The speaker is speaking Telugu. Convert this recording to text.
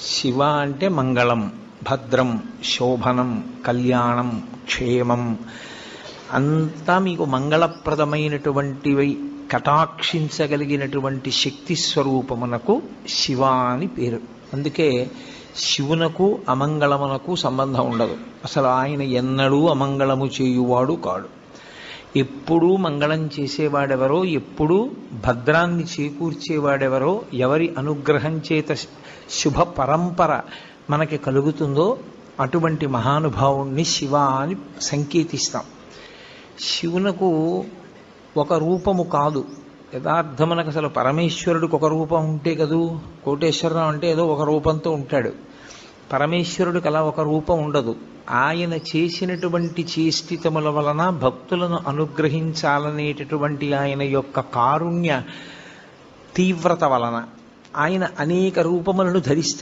శివ అంటే మంగళం, భద్రం, శోభనం, కళ్యాణం, క్షేమం అంతా మీకు మంగళప్రదమైనటువంటివి కటాక్షించగలిగినటువంటి శక్తి స్వరూపమునకు శివ అని పేరు. అందుకే శివునకు అమంగళమునకు సంబంధం ఉండదు. అసలు ఆయన ఎన్నడూ అమంగళము చేయువాడు కాడు. ఎప్పుడూ మంగళం చేసేవాడెవరో, ఎప్పుడూ భద్రాన్ని చేకూర్చేవాడెవరో, ఎవరి అనుగ్రహం చేత శుభ పరంపర మనకి కలుగుతుందో అటువంటి మహానుభావుణ్ణి శివ అని సంకేతిస్తాం. శివునకు ఒక రూపము కాదు, యథార్థమునకు అసలు పరమేశ్వరుడికి ఒక రూపం ఉంటే కదూ. కోటేశ్వరరావు అంటే ఏదో ఒక రూపంతో ఉంటాడు. పరమేశ్వరుడికి అలా ఒక రూపం ఉండదు. ఆయన చేసినటువంటి చేష్టితముల వలన భక్తులను అనుగ్రహించాలనేటటువంటి ఆయన యొక్క కారుణ్య తీవ్రత వలన ఆయన అనేక రూపములను ధరిస్తారు.